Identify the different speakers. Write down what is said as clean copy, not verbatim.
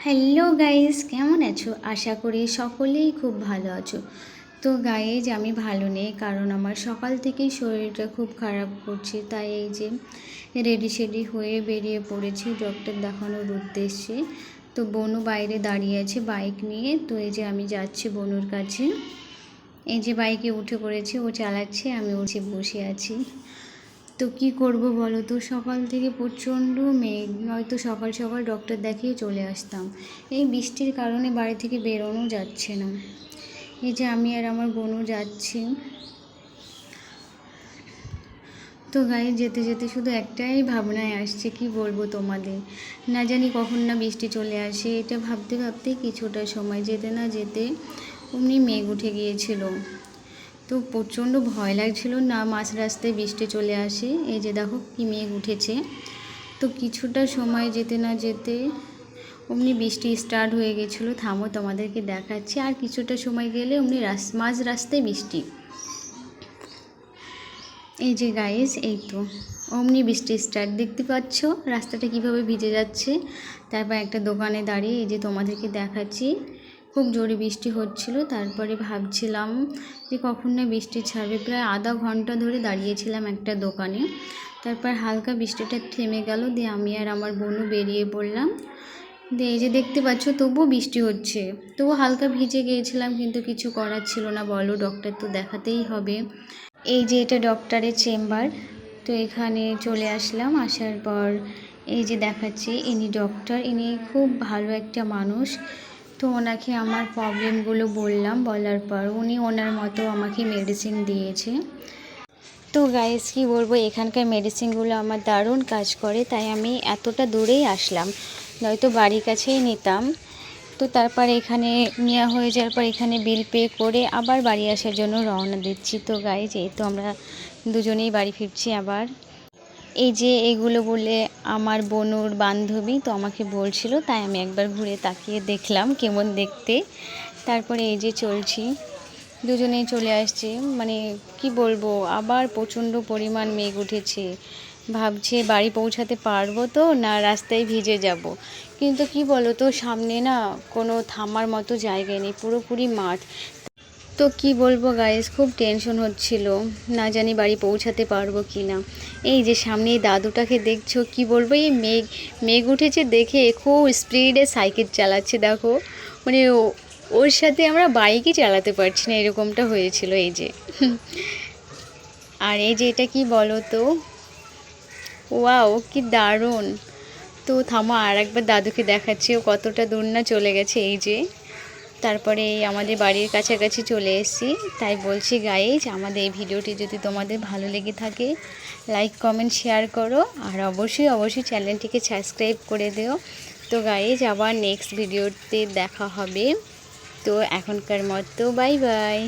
Speaker 1: Hello guys, কেমন আছো? আশা করি সকলেই খুব ভালো আছো। তো গাইজ, আমি ভালো নেই, কারণ আমার সকাল থেকেই শরীরটা খুব খারাপ করছে। তাই এই যে রেডি সেডি হয়ে বেরিয়ে পড়েছি ডক্টর দেখানোর উদ্দেশ্যে। তো বনু বাইরে দাঁড়িয়ে আছে বাইক নিয়ে। তো এই যে আমি যাচ্ছি বনুর কাছে। এই যে বাইকে উঠে পড়েছি, ও চালাচ্ছে, আমি উঠে বসে আছি। তো কি করব বলো তো, সকাল থেকে প্রচণ্ড মেঘ, নয়তো সকাল সকাল ডক্টর দেখিয়ে চলে আসতাম। এই বৃষ্টির কারণে বাড়ি থেকে বেরোনো যাচ্ছে না। এই যে আমি আর আমার বোনও যাচ্ছি। তো গায়ে যেতে যেতে শুধু একটাই ভাবনায় আসছে, কি বলবো তোমাদের, না জানি কখন না বৃষ্টি চলে আসে। এটা ভাবতে ভাবতে কিছুটা সময় যেতে না যেতে অমনি মেঘ উঠে গিয়েছিল। তো প্রচণ্ড ভয় লাগছিল না মাঝ রাস্তায় বৃষ্টি চলে আসে। এই যে দেখো কি মেঘ উঠেছে। তো কিছুটা সময় যেতে না যেতে অমনি বৃষ্টি স্টার্ট হয়ে গেছিলো। থামো, তোমাদেরকে দেখাচ্ছি। আর কিছুটা সময় গেলে অমনি মাঝ রাস্তায় বৃষ্টি। এই যে গাইস, এই তো অমনি বৃষ্টি স্টার্ট, দেখতে পাচ্ছ রাস্তাটা কিভাবে ভিজে যাচ্ছে। তারপর একটা দোকানে দাঁড়িয়ে এই যে তোমাদেরকে দেখাচ্ছি, খুব জোরে বৃষ্টি হচ্ছিল। তারপরে ভাবছিলাম যে কখন না বৃষ্টি ছাড়বে। প্রায় আধা ঘন্টা ধরে দাঁড়িয়েছিলাম একটা দোকানে। তারপর হালকা বৃষ্টিটা থেমে গেল, দিয়ে আমি আর আমার বোনও বেরিয়ে পড়লাম। দিয়ে এই যে দেখতে পাচ্ছ তবুও বৃষ্টি হচ্ছে, তবু হালকা ভিজে গিয়েছিলাম, কিন্তু কিছু করার ছিল না, বলো, ডক্টর তো দেখাতেই হবে। এই যে এটা ডক্টরের চেম্বার। তো এখানে চলে আসলাম। আসার পর এই যে দেখাচ্ছি, ইনি ডক্টর, ইনি খুব ভালো একটা মানুষ। তো ওনাকে আমার প্রবলেমগুলো বললাম, বলার পর উনি ওনার মতো আমাকে মেডিসিন দিয়েছে। তো গাইস, কি বলবো, এখানকার মেডিসিনগুলো আমার দারুণ কাজ করে, তাই আমি এতটা দূরেই আসলাম, নয়তো বাড়ির কাছেই নিতাম। তো তারপর এখানে নেওয়া হয়ে যাওয়ার পর এখানে বিল পে করে আবার বাড়ি আসার জন্য রওনা দিচ্ছি। তো গাইস, এই তো আমরা দুজনেই বাড়ি ফিরছি আবার। এই যে এগুলো বলে আমার বোনুর বান্ধবী তো আমাকে বলছিল, তাই আমি একবার ঘুরে তাকিয়ে দেখলাম কেমন দেখতে। তারপরে এই যে চলছি, দুজনেই চলে আসছি। মানে কি বলবো, আবার প্রচণ্ড পরিমাণ মেঘ উঠেছে। ভাবছে বাড়ি পৌঁছাতে পারবো তো না রাস্তায় ভিজে যাব। কিন্তু কি বলো তো, সামনে না কোনো থামার মতো জায়গা নেই, পুরোপুরি মাঠ। তো কি বলবো গাইস, খুব টেনশন হচ্ছিল, না জানি বাড়ি পৌঁছাতে পারবো কি না। এই যে সামনে এই দাদুটাকে দেখছো, কি বলবো, এই মেঘ মেঘ উঠেছে দেখে খুব স্পিডে সাইকেল চালাচ্ছে, দেখো। মানে ওর সাথে আমরা বাইকই চালাতে পারছি না, এরকমটা হয়েছিল। এই যে আর এই যে এটা কি বলো তো, ওয়াও কি দারুণ। তো থামো, আর একবার দাদুকে দেখাচ্ছি, ও কতটা দূর না চলে গেছে। এই যে তারপরে আমাদের বাড়ির কাছাকাছি চলে এসেছি। তাই বলছি গাইজ, আমাদের এই ভিডিওটি যদি তোমাদের ভালো লেগে থাকে, লাইক কমেন্ট শেয়ার করো, আর অবশ্যই অবশ্যই চ্যানেলটিকে সাবস্ক্রাইব করে দিও। তো গাইজ, আবার নেক্সট ভিডিওতে দেখা হবে। তো এখনকার মতো বাই বাই।